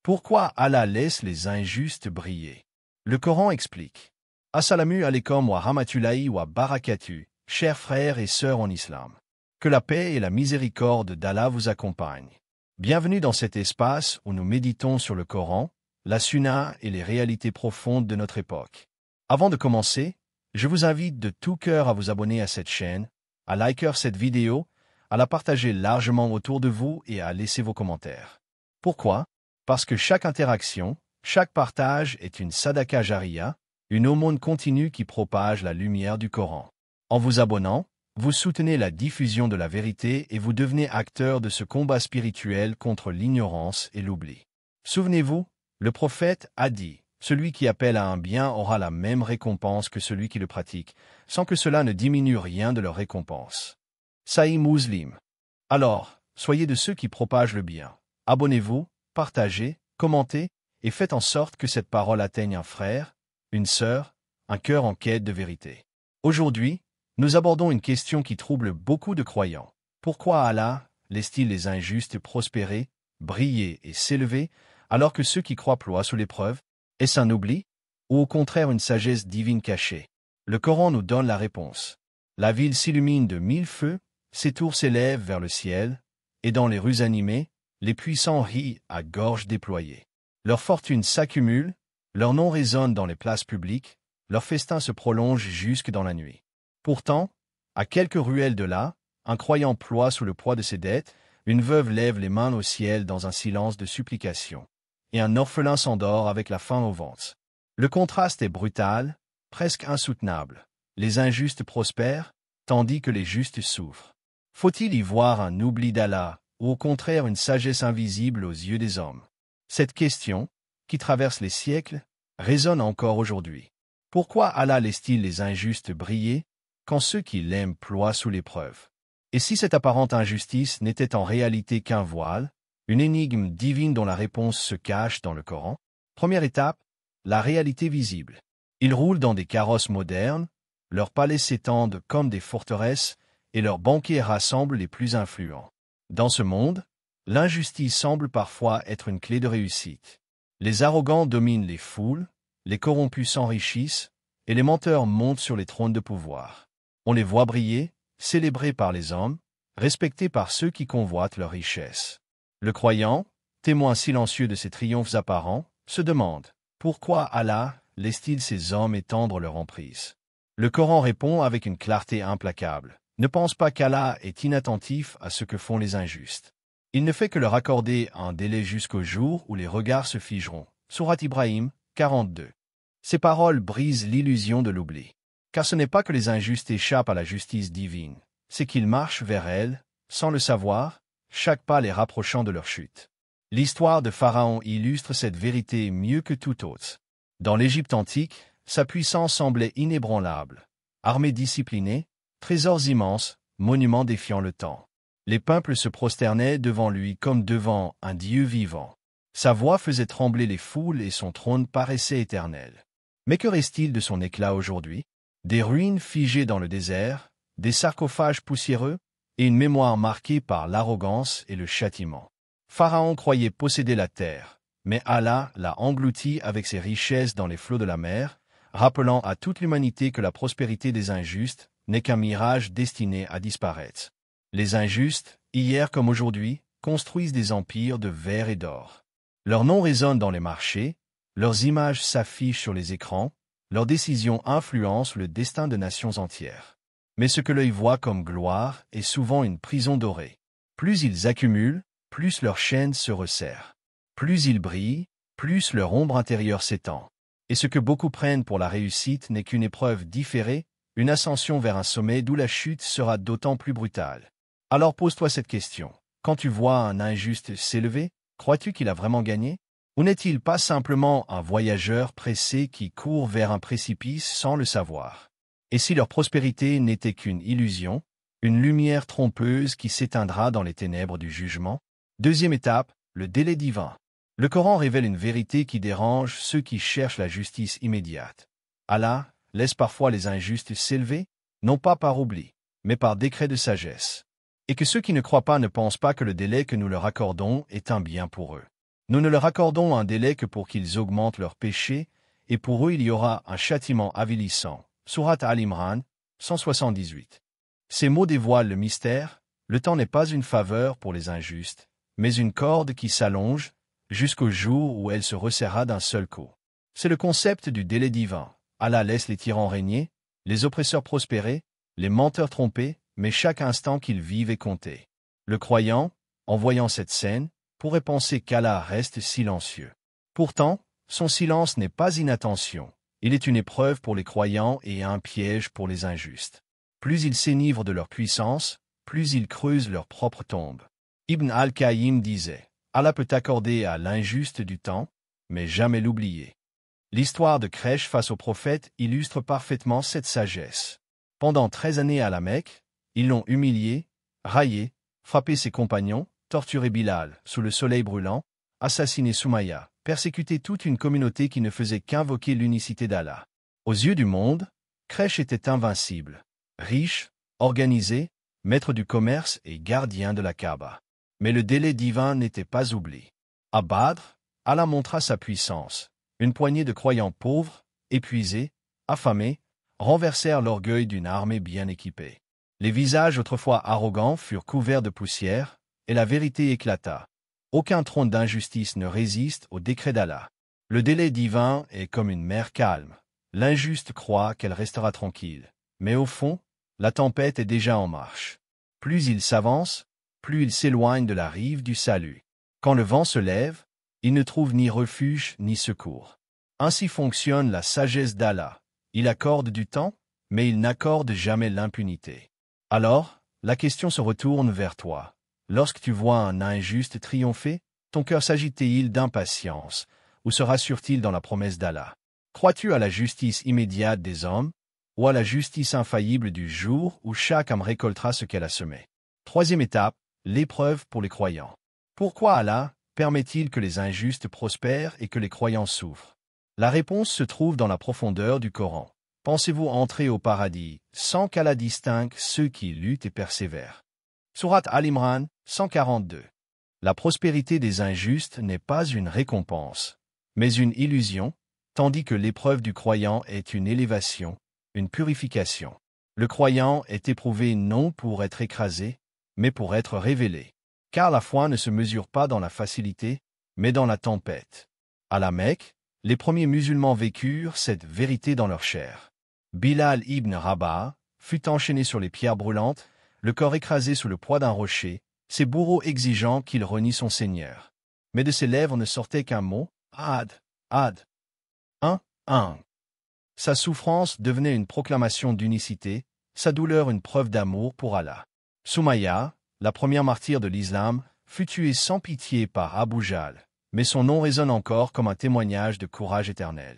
Pourquoi Allah laisse les injustes briller? Le Coran explique. Assalamu alaikum wa rahmatullahi wa barakatuh, chers frères et sœurs en islam. Que la paix et la miséricorde d'Allah vous accompagnent. Bienvenue dans cet espace où nous méditons sur le Coran, la Sunna et les réalités profondes de notre époque. Avant de commencer, je vous invite de tout cœur à vous abonner à cette chaîne, à liker cette vidéo, à la partager largement autour de vous et à laisser vos commentaires. Pourquoi? Parce que chaque interaction, chaque partage est une sadaqa jariya, une aumône continue qui propage la lumière du Coran. En vous abonnant, vous soutenez la diffusion de la vérité et vous devenez acteur de ce combat spirituel contre l'ignorance et l'oubli. Souvenez-vous, le prophète a dit, « Celui qui appelle à un bien aura la même récompense que celui qui le pratique, sans que cela ne diminue rien de leur récompense. » Sahih Muslim. Alors, soyez de ceux qui propagent le bien. Abonnez-vous, partagez, commentez, et faites en sorte que cette parole atteigne un frère, une sœur, un cœur en quête de vérité. Aujourd'hui, nous abordons une question qui trouble beaucoup de croyants. Pourquoi Allah laisse-t-il les injustes prospérer, briller et s'élever, alors que ceux qui croient ploient sous l'épreuve? Est-ce un oubli, ou au contraire une sagesse divine cachée? Le Coran nous donne la réponse. La ville s'illumine de 1000 feux, ses tours s'élèvent vers le ciel, et dans les rues animées, les puissants rient à gorge déployée. Leurs fortunes s'accumulent, leur nom résonne dans les places publiques, leurs festins se prolongent jusque dans la nuit. Pourtant, à quelques ruelles de là, un croyant ploie sous le poids de ses dettes, une veuve lève les mains au ciel dans un silence de supplication, et un orphelin s'endort avec la faim au ventre. Le contraste est brutal, presque insoutenable. Les injustes prospèrent, tandis que les justes souffrent. Faut-il y voir un oubli d'Allah, ou au contraire une sagesse invisible aux yeux des hommes? Cette question, qui traverse les siècles, résonne encore aujourd'hui. Pourquoi Allah laisse-t-il les injustes briller, quand ceux qui l'aiment ploient sous l'épreuve? Et si cette apparente injustice n'était en réalité qu'un voile, une énigme divine dont la réponse se cache dans le Coran? Première étape, la réalité visible. Ils roulent dans des carrosses modernes, leurs palais s'étendent comme des forteresses, et leurs banquiers rassemblent les plus influents. Dans ce monde, l'injustice semble parfois être une clé de réussite. Les arrogants dominent les foules, les corrompus s'enrichissent, et les menteurs montent sur les trônes de pouvoir. On les voit briller, célébrés par les hommes, respectés par ceux qui convoitent leur richesse. Le croyant, témoin silencieux de ces triomphes apparents, se demande « Pourquoi Allah laisse-t-il ces hommes étendre leur emprise ?» Le Coran répond avec une clarté implacable. Ne pense pas qu'Allah est inattentif à ce que font les injustes. Il ne fait que leur accorder un délai jusqu'au jour où les regards se figeront. Sourate Ibrahim, 42. Ces paroles brisent l'illusion de l'oubli. Car ce n'est pas que les injustes échappent à la justice divine, c'est qu'ils marchent vers elle, sans le savoir, chaque pas les rapprochant de leur chute. L'histoire de Pharaon illustre cette vérité mieux que tout autre. Dans l'Égypte antique, sa puissance semblait inébranlable. Armée disciplinée, trésors immenses, monuments défiant le temps. Les peuples se prosternaient devant lui comme devant un Dieu vivant. Sa voix faisait trembler les foules et son trône paraissait éternel. Mais que reste-t-il de son éclat aujourd'hui? Des ruines figées dans le désert, des sarcophages poussiéreux, et une mémoire marquée par l'arrogance et le châtiment. Pharaon croyait posséder la terre, mais Allah l'a englouti avec ses richesses dans les flots de la mer, rappelant à toute l'humanité que la prospérité des injustes n'est qu'un mirage destiné à disparaître. Les injustes, hier comme aujourd'hui, construisent des empires de verre et d'or. Leurs noms résonnent dans les marchés, leurs images s'affichent sur les écrans, leurs décisions influencent le destin de nations entières. Mais ce que l'œil voit comme gloire est souvent une prison dorée. Plus ils accumulent, plus leur chaîne se resserre. Plus ils brillent, plus leur ombre intérieure s'étend. Et ce que beaucoup prennent pour la réussite n'est qu'une épreuve différée, une ascension vers un sommet d'où la chute sera d'autant plus brutale. Alors pose-toi cette question. Quand tu vois un injuste s'élever, crois-tu qu'il a vraiment gagné? Ou n'est-il pas simplement un voyageur pressé qui court vers un précipice sans le savoir? Et si leur prospérité n'était qu'une illusion, une lumière trompeuse qui s'éteindra dans les ténèbres du jugement? Deuxième étape, le délai divin. Le Coran révèle une vérité qui dérange ceux qui cherchent la justice immédiate. Allah laisse parfois les injustes s'élever, non pas par oubli, mais par décret de sagesse. Et que ceux qui ne croient pas ne pensent pas que le délai que nous leur accordons est un bien pour eux. Nous ne leur accordons un délai que pour qu'ils augmentent leurs péchés, et pour eux il y aura un châtiment avilissant. Sourate Al-Imran, 178. Ces mots dévoilent le mystère. Le temps n'est pas une faveur pour les injustes, mais une corde qui s'allonge jusqu'au jour où elle se resserrera d'un seul coup. C'est le concept du délai divin. Allah laisse les tyrans régner, les oppresseurs prospérer, les menteurs tromper, mais chaque instant qu'ils vivent est compté. Le croyant, en voyant cette scène, pourrait penser qu'Allah reste silencieux. Pourtant, son silence n'est pas inattention. Il est une épreuve pour les croyants et un piège pour les injustes. Plus ils s'enivrent de leur puissance, plus ils creusent leur propre tombe. Ibn al-Qayyim disait, Allah peut accorder à l'injuste du temps, mais jamais l'oublier. L'histoire de Quraysh face au prophète illustre parfaitement cette sagesse. Pendant 13 années à la Mecque, ils l'ont humilié, raillé, frappé ses compagnons, torturé Bilal sous le soleil brûlant, assassiné Soumaïa, persécuté toute une communauté qui ne faisait qu'invoquer l'unicité d'Allah. Aux yeux du monde, Quraysh était invincible, riche, organisé, maître du commerce et gardien de la Kaaba. Mais le délai divin n'était pas oublié. À Badr, Allah montra sa puissance. Une poignée de croyants pauvres, épuisés, affamés, renversèrent l'orgueil d'une armée bien équipée. Les visages autrefois arrogants furent couverts de poussière, et la vérité éclata. Aucun trône d'injustice ne résiste au décret d'Allah. Le délai divin est comme une mer calme. L'injuste croit qu'elle restera tranquille. Mais au fond, la tempête est déjà en marche. Plus il s'avance, plus il s'éloigne de la rive du salut. Quand le vent se lève, il ne trouve ni refuge ni secours. Ainsi fonctionne la sagesse d'Allah. Il accorde du temps, mais il n'accorde jamais l'impunité. Alors, la question se retourne vers toi. Lorsque tu vois un injuste triompher, ton cœur s'agite-t-il d'impatience, ou se rassure-t-il dans la promesse d'Allah? Crois-tu à la justice immédiate des hommes, ou à la justice infaillible du jour où chaque âme récoltera ce qu'elle a semé? Troisième étape, l'épreuve pour les croyants. Pourquoi Allah permet-il que les injustes prospèrent et que les croyants souffrent? La réponse se trouve dans la profondeur du Coran. Pensez-vous entrer au paradis sans qu'Allah distingue ceux qui luttent et persévèrent? Sourate Al-Imran, 142. La prospérité des injustes n'est pas une récompense, mais une illusion, tandis que l'épreuve du croyant est une élévation, une purification. Le croyant est éprouvé non pour être écrasé, mais pour être révélé. Car la foi ne se mesure pas dans la facilité, mais dans la tempête. À la Mecque, les premiers musulmans vécurent cette vérité dans leur chair. Bilal ibn Rabah fut enchaîné sur les pierres brûlantes, le corps écrasé sous le poids d'un rocher, ses bourreaux exigeant qu'il renie son Seigneur. Mais de ses lèvres ne sortait qu'un mot, Ad, Ad. Un. Sa souffrance devenait une proclamation d'unicité, sa douleur une preuve d'amour pour Allah. Soumaïa, la première martyre de l'islam, fut tuée sans pitié par Abu Jahl, mais son nom résonne encore comme un témoignage de courage éternel.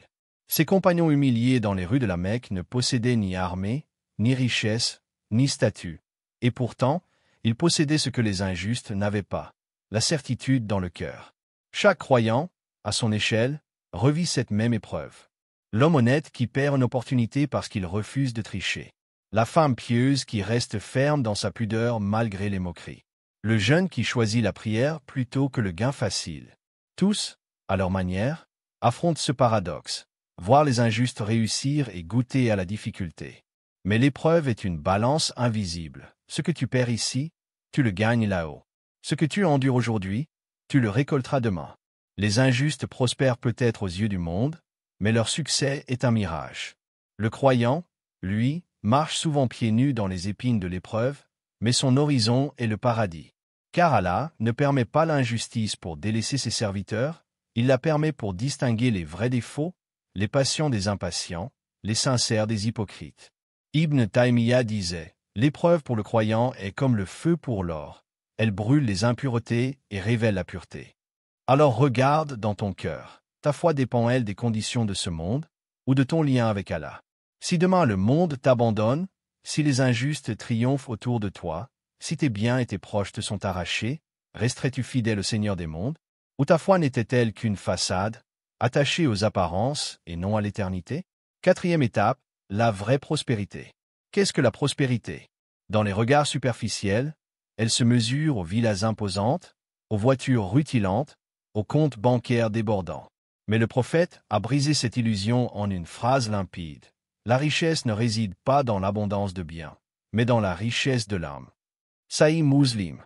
Ses compagnons humiliés dans les rues de la Mecque ne possédaient ni armée, ni richesse, ni statut. Et pourtant, ils possédaient ce que les injustes n'avaient pas, la certitude dans le cœur. Chaque croyant, à son échelle, revit cette même épreuve. L'homme honnête qui perd une opportunité parce qu'il refuse de tricher. La femme pieuse qui reste ferme dans sa pudeur malgré les moqueries. Le jeune qui choisit la prière plutôt que le gain facile. Tous, à leur manière, affrontent ce paradoxe. Voir les injustes réussir et goûter à la difficulté. Mais l'épreuve est une balance invisible. Ce que tu perds ici, tu le gagnes là-haut. Ce que tu endures aujourd'hui, tu le récolteras demain. Les injustes prospèrent peut-être aux yeux du monde, mais leur succès est un mirage. Le croyant, lui, marche souvent pieds nus dans les épines de l'épreuve, mais son horizon est le paradis. Car Allah ne permet pas l'injustice pour délaisser ses serviteurs, il la permet pour distinguer les vrais des faux, les patients des impatients, les sincères des hypocrites. Ibn Taymiyyah disait, l'épreuve pour le croyant est comme le feu pour l'or, elle brûle les impuretés et révèle la pureté. Alors regarde dans ton cœur, ta foi dépend-elle des conditions de ce monde, ou de ton lien avec Allah? Si demain le monde t'abandonne, si les injustes triomphent autour de toi, si tes biens et tes proches te sont arrachés, resterais-tu fidèle au Seigneur des mondes? Ou ta foi n'était-elle qu'une façade, attachée aux apparences et non à l'éternité? Quatrième étape, la vraie prospérité. Qu'est-ce que la prospérité? Dans les regards superficiels, elle se mesure aux villas imposantes, aux voitures rutilantes, au compte bancaire débordant. Mais le prophète a brisé cette illusion en une phrase limpide. La richesse ne réside pas dans l'abondance de biens, mais dans la richesse de l'âme. Sahih Muslim.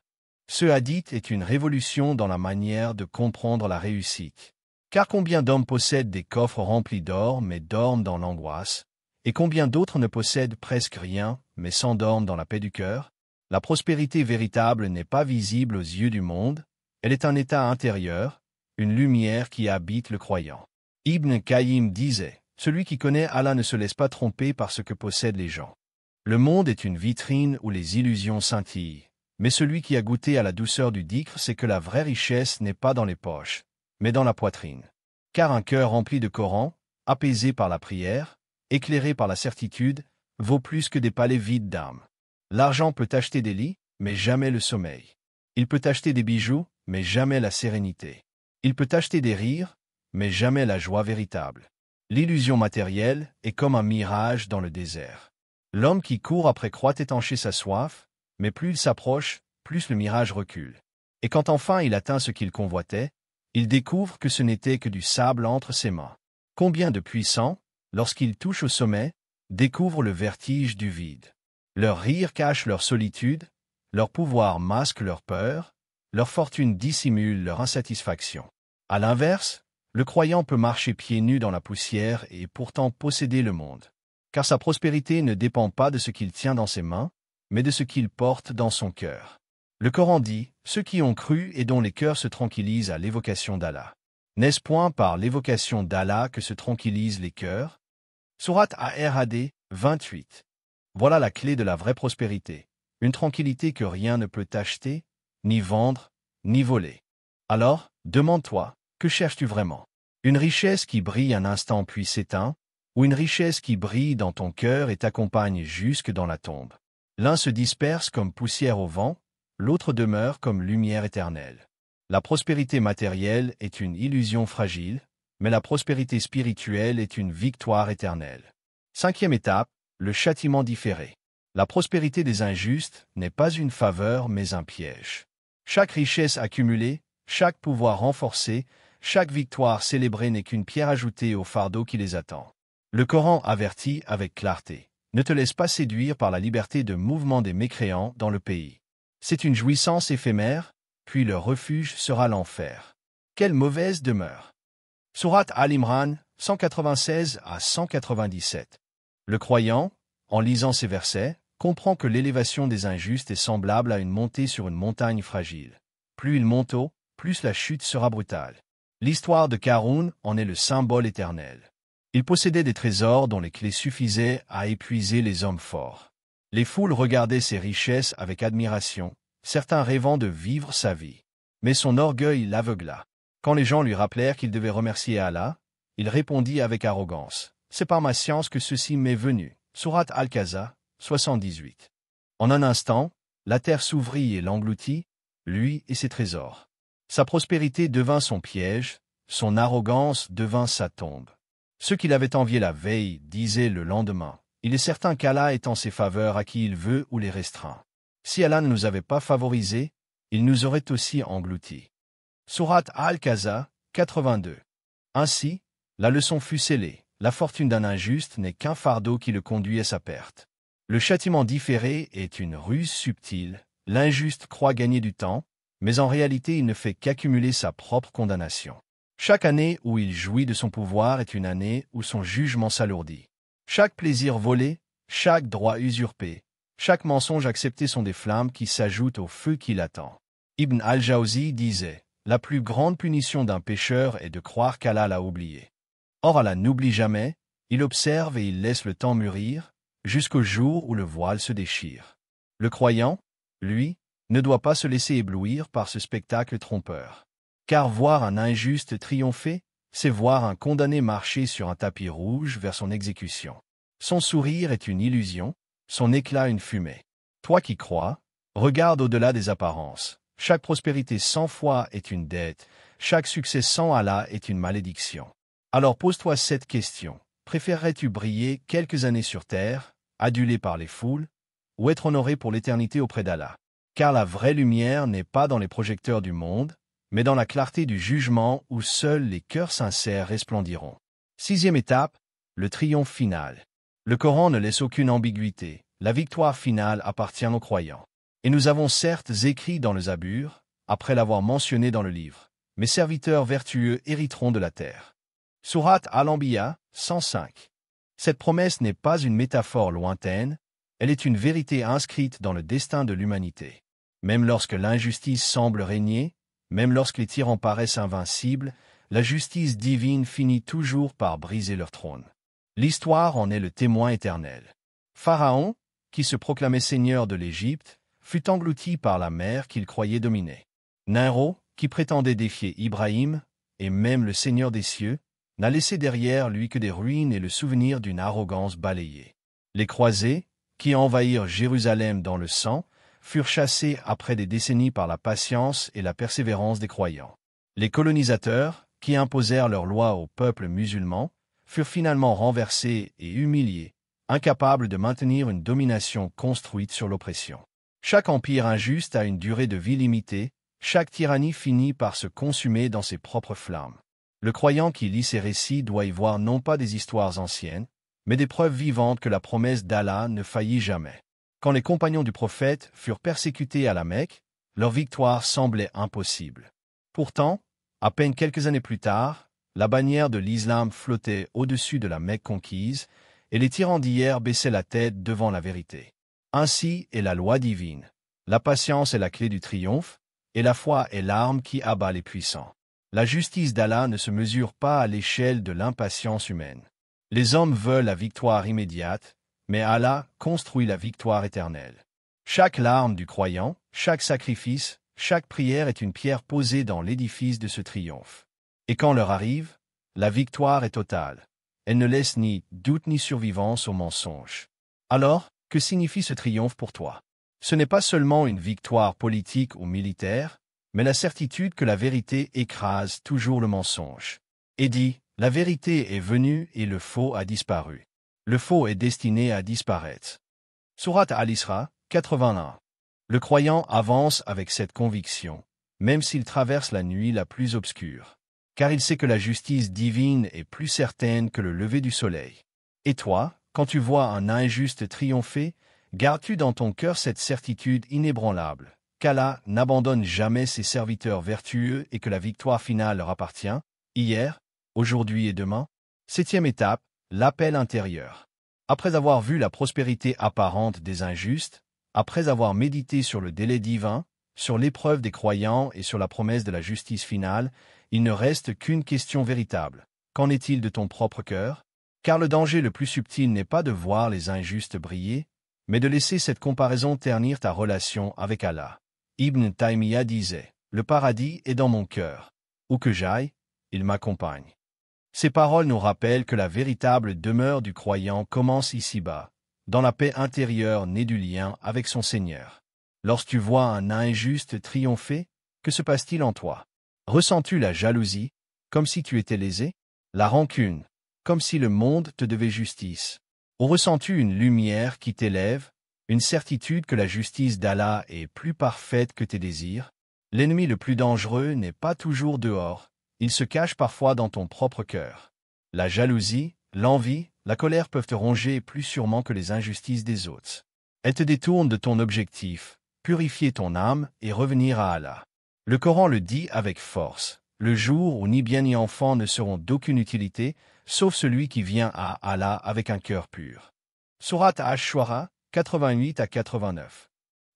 Ce hadith est une révolution dans la manière de comprendre la réussite. Car combien d'hommes possèdent des coffres remplis d'or mais dorment dans l'angoisse, et combien d'autres ne possèdent presque rien mais s'endorment dans la paix du cœur? La prospérité véritable n'est pas visible aux yeux du monde, elle est un état intérieur, une lumière qui habite le croyant. Ibn Qayyim disait, « Celui qui connaît Allah ne se laisse pas tromper par ce que possèdent les gens. Le monde est une vitrine où les illusions scintillent, mais celui qui a goûté à la douceur du dhikr sait que la vraie richesse n'est pas dans les poches, mais dans la poitrine. Car un cœur rempli de Coran, apaisé par la prière, éclairé par la certitude, vaut plus que des palais vides d'âme. L'argent peut acheter des lits, mais jamais le sommeil. Il peut acheter des bijoux, mais jamais la sérénité. Il peut acheter des rires, mais jamais la joie véritable. L'illusion matérielle est comme un mirage dans le désert. L'homme qui court après croit étancher sa soif, mais plus il s'approche, plus le mirage recule. Et quand enfin il atteint ce qu'il convoitait, il découvre que ce n'était que du sable entre ses mains. Combien de puissants, lorsqu'ils touchent au sommet, découvrent le vertige du vide. Leur rire cache leur solitude, leur pouvoir masque leur peur, leur fortune dissimule leur insatisfaction. À l'inverse, le croyant peut marcher pieds nus dans la poussière et pourtant posséder le monde. Car sa prospérité ne dépend pas de ce qu'il tient dans ses mains, mais de ce qu'il porte dans son cœur. Le Coran dit, « Ceux qui ont cru et dont les cœurs se tranquillisent à l'évocation d'Allah. » N'est-ce point par l'évocation d'Allah que se tranquillisent les cœurs? Sourate Ar-Rad 28. Voilà la clé de la vraie prospérité, une tranquillité que rien ne peut acheter, ni vendre, ni voler. Alors, demande-toi, que cherches-tu vraiment? Une richesse qui brille un instant puis s'éteint, ou une richesse qui brille dans ton cœur et t'accompagne jusque dans la tombe? L'un se disperse comme poussière au vent, l'autre demeure comme lumière éternelle. La prospérité matérielle est une illusion fragile, mais la prospérité spirituelle est une victoire éternelle. 5e étape, le châtiment différé. La prospérité des injustes n'est pas une faveur mais un piège. Chaque richesse accumulée, chaque pouvoir renforcé, chaque victoire célébrée n'est qu'une pierre ajoutée au fardeau qui les attend. Le Coran avertit avec clarté. Ne te laisse pas séduire par la liberté de mouvement des mécréants dans le pays. C'est une jouissance éphémère, puis leur refuge sera l'enfer. Quelle mauvaise demeure! Sourate Al-Imran, 196 à 197. Le croyant, en lisant ces versets, comprend que l'élévation des injustes est semblable à une montée sur une montagne fragile. Plus il monte haut, plus la chute sera brutale. L'histoire de Qaroun en est le symbole éternel. Il possédait des trésors dont les clés suffisaient à épuiser les hommes forts. Les foules regardaient ses richesses avec admiration, certains rêvant de vivre sa vie. Mais son orgueil l'aveugla. Quand les gens lui rappelèrent qu'il devait remercier Allah, il répondit avec arrogance, « C'est par ma science que ceci m'est venu. » Sourate Al-Kahf, 78. En un instant, la terre s'ouvrit et l'engloutit, lui et ses trésors. Sa prospérité devint son piège, son arrogance devint sa tombe. Ceux qui l'avaient envié la veille disaient le lendemain, « Il est certain qu'Allah est en ses faveurs à qui il veut ou les restreint. Si Allah ne nous avait pas favorisés, il nous aurait aussi engloutis. » Sourate Al-Kahf, 82. Ainsi, la leçon fut scellée. La fortune d'un injuste n'est qu'un fardeau qui le conduit à sa perte. Le châtiment différé est une ruse subtile. L'injuste croit gagner du temps, mais en réalité il ne fait qu'accumuler sa propre condamnation. Chaque année où il jouit de son pouvoir est une année où son jugement s'alourdit. Chaque plaisir volé, chaque droit usurpé, chaque mensonge accepté sont des flammes qui s'ajoutent au feu qui l'attend. Ibn al-Jawzi disait, « La plus grande punition d'un pécheur est de croire qu'Allah l'a oublié. » Or Allah n'oublie jamais, il observe et il laisse le temps mûrir, jusqu'au jour où le voile se déchire. Le croyant, lui, ne doit pas se laisser éblouir par ce spectacle trompeur. Car voir un injuste triompher, c'est voir un condamné marcher sur un tapis rouge vers son exécution. Son sourire est une illusion, son éclat une fumée. Toi qui crois, regarde au-delà des apparences. Chaque prospérité sans foi est une dette, chaque succès sans Allah est une malédiction. Alors pose-toi cette question. Préférerais-tu briller quelques années sur terre, adulé par les foules, ou être honoré pour l'éternité auprès d'Allah? Car la vraie lumière n'est pas dans les projecteurs du monde, mais dans la clarté du jugement où seuls les cœurs sincères resplendiront. 6e étape, le triomphe final. Le Coran ne laisse aucune ambiguïté. La victoire finale appartient aux croyants. Et nous avons certes écrit dans le Zabur, après l'avoir mentionné dans le livre, « Mes serviteurs vertueux hériteront de la terre ». Sourate Al-Anbiya, 105. Cette promesse n'est pas une métaphore lointaine, elle est une vérité inscrite dans le destin de l'humanité. Même lorsque l'injustice semble régner, même lorsque les tyrans paraissent invincibles, la justice divine finit toujours par briser leur trône. L'histoire en est le témoin éternel. Pharaon, qui se proclamait seigneur de l'Égypte, fut englouti par la mer qu'il croyait dominer. Nimrod, qui prétendait défier Ibrahim, et même le Seigneur des cieux, n'a laissé derrière lui que des ruines et le souvenir d'une arrogance balayée. Les croisés, qui envahirent Jérusalem dans le sang, furent chassés après des décennies par la patience et la persévérance des croyants. Les colonisateurs, qui imposèrent leurs lois au peuple musulman, furent finalement renversés et humiliés, incapables de maintenir une domination construite sur l'oppression. Chaque empire injuste a une durée de vie limitée, chaque tyrannie finit par se consumer dans ses propres flammes. Le croyant qui lit ces récits doit y voir non pas des histoires anciennes, mais des preuves vivantes que la promesse d'Allah ne faillit jamais. Quand les compagnons du prophète furent persécutés à la Mecque, leur victoire semblait impossible. Pourtant, à peine quelques années plus tard, la bannière de l'islam flottait au-dessus de la Mecque conquise, et les tyrans d'hier baissaient la tête devant la vérité. Ainsi est la loi divine. La patience est la clé du triomphe, et la foi est l'arme qui abat les puissants. La justice d'Allah ne se mesure pas à l'échelle de l'impatience humaine. Les hommes veulent la victoire immédiate, mais Allah construit la victoire éternelle. Chaque larme du croyant, chaque sacrifice, chaque prière est une pierre posée dans l'édifice de ce triomphe. Et quand l'heure arrive, la victoire est totale. Elle ne laisse ni doute ni survivance au mensonge. Alors, que signifie ce triomphe pour toi? Ce n'est pas seulement une victoire politique ou militaire, mais la certitude que la vérité écrase toujours le mensonge. Et dit, la vérité est venue et le faux a disparu. Le faux est destiné à disparaître. Sourate Al-Isra, 81. Le croyant avance avec cette conviction, même s'il traverse la nuit la plus obscure, car il sait que la justice divine est plus certaine que le lever du soleil. Et toi, quand tu vois un injuste triompher, gardes-tu dans ton cœur cette certitude inébranlable, qu'Allah n'abandonne jamais ses serviteurs vertueux et que la victoire finale leur appartient, hier, aujourd'hui et demain? 7e étape, l'appel intérieur. Après avoir vu la prospérité apparente des injustes, après avoir médité sur le délai divin, sur l'épreuve des croyants et sur la promesse de la justice finale, il ne reste qu'une question véritable. Qu'en est-il de ton propre cœur? Car le danger le plus subtil n'est pas de voir les injustes briller, mais de laisser cette comparaison ternir ta relation avec Allah. Ibn Taymiyyah disait, « Le paradis est dans mon cœur. Où que j'aille, il m'accompagne. » Ces paroles nous rappellent que la véritable demeure du croyant commence ici-bas, dans la paix intérieure née du lien avec son Seigneur. Lorsque tu vois un injuste triompher, que se passe-t-il en toi? Ressens-tu la jalousie, comme si tu étais lésé? La rancune, comme si le monde te devait justice? Ou ressens-tu une lumière qui t'élève, une certitude que la justice d'Allah est plus parfaite que tes désirs? L'ennemi le plus dangereux n'est pas toujours dehors, il se cache parfois dans ton propre cœur. La jalousie, l'envie, la colère peuvent te ronger plus sûrement que les injustices des autres. Elles te détournent de ton objectif, purifier ton âme et revenir à Allah. Le Coran le dit avec force, le jour où ni bien ni enfant ne seront d'aucune utilité, sauf celui qui vient à Allah avec un cœur pur. Sourate Ash-Shu'ara, 88 à 89.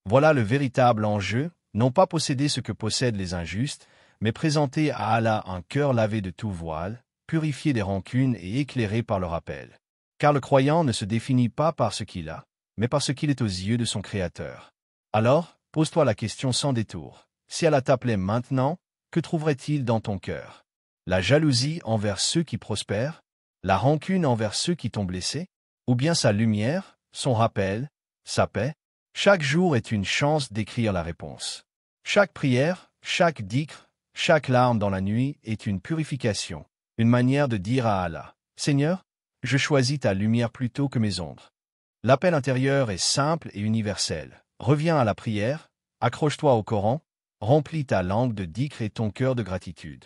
Voilà le véritable enjeu, non pas posséder ce que possèdent les injustes, mais présenter à Allah un cœur lavé de tout voile, purifié des rancunes et éclairé par le rappel. Car le croyant ne se définit pas par ce qu'il a, mais par ce qu'il est aux yeux de son Créateur. Alors, pose-toi la question sans détour. Si Allah t'appelait maintenant, que trouverait-il dans ton cœur? La jalousie envers ceux qui prospèrent? La rancune envers ceux qui t'ont blessé? Ou bien sa lumière, son rappel, sa paix? Chaque jour est une chance d'écrire la réponse. Chaque prière, chaque dhikr, chaque larme dans la nuit est une purification, une manière de dire à Allah, « Seigneur, je choisis ta lumière plutôt que mes ombres. » L'appel intérieur est simple et universel. Reviens à la prière, accroche-toi au Coran, remplis ta langue de dhikr et ton cœur de gratitude.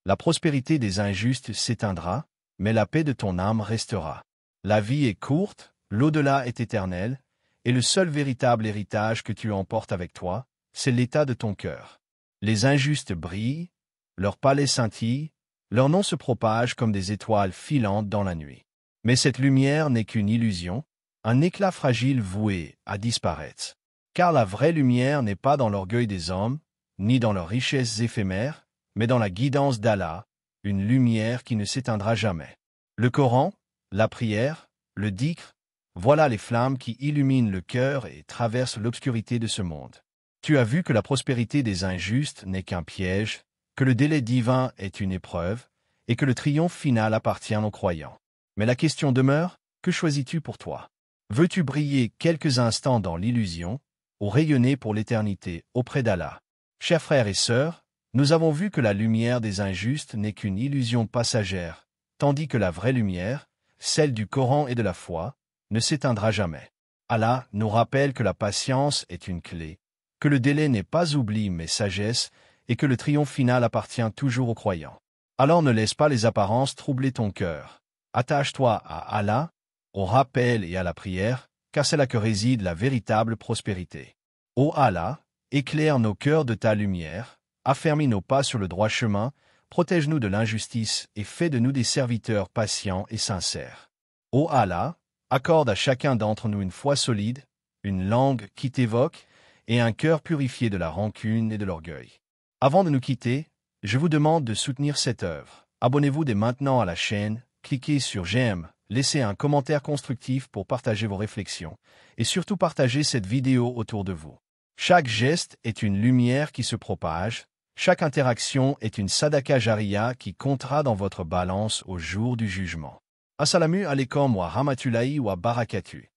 La prospérité des injustes s'éteindra, mais la paix de ton âme restera. La vie est courte, l'au-delà est éternel, et le seul véritable héritage que tu emportes avec toi, c'est l'état de ton cœur. Les injustes brillent, leur palais scintille, leur nom se propage comme des étoiles filantes dans la nuit. Mais cette lumière n'est qu'une illusion, un éclat fragile voué à disparaître. Car la vraie lumière n'est pas dans l'orgueil des hommes, ni dans leurs richesses éphémères, mais dans la guidance d'Allah, une lumière qui ne s'éteindra jamais. Le Coran, la prière, le dhikr, voilà les flammes qui illuminent le cœur et traversent l'obscurité de ce monde. Tu as vu que la prospérité des injustes n'est qu'un piège, que le délai divin est une épreuve, et que le triomphe final appartient aux croyants. Mais la question demeure, que choisis-tu pour toi? Veux-tu briller quelques instants dans l'illusion, ou rayonner pour l'éternité auprès d'Allah? Chers frères et sœurs, nous avons vu que la lumière des injustes n'est qu'une illusion passagère, tandis que la vraie lumière, celle du Coran et de la foi, ne s'éteindra jamais. Allah nous rappelle que la patience est une clé, que le délai n'est pas oubli mais sagesse, et que le triomphe final appartient toujours aux croyants. Alors ne laisse pas les apparences troubler ton cœur. Attache-toi à Allah, au rappel et à la prière, car c'est là que réside la véritable prospérité. Ô Allah, éclaire nos cœurs de ta lumière, affermis nos pas sur le droit chemin, protège-nous de l'injustice et fais de nous des serviteurs patients et sincères. Ô Allah, accorde à chacun d'entre nous une foi solide, une langue qui t'évoque et un cœur purifié de la rancune et de l'orgueil. Avant de nous quitter, je vous demande de soutenir cette œuvre. Abonnez-vous dès maintenant à la chaîne, cliquez sur j'aime, laissez un commentaire constructif pour partager vos réflexions, et surtout partagez cette vidéo autour de vous. Chaque geste est une lumière qui se propage, chaque interaction est une sadaqa jariya qui comptera dans votre balance au jour du jugement. Assalamu alaikum wa rahmatullahi wa barakatuh.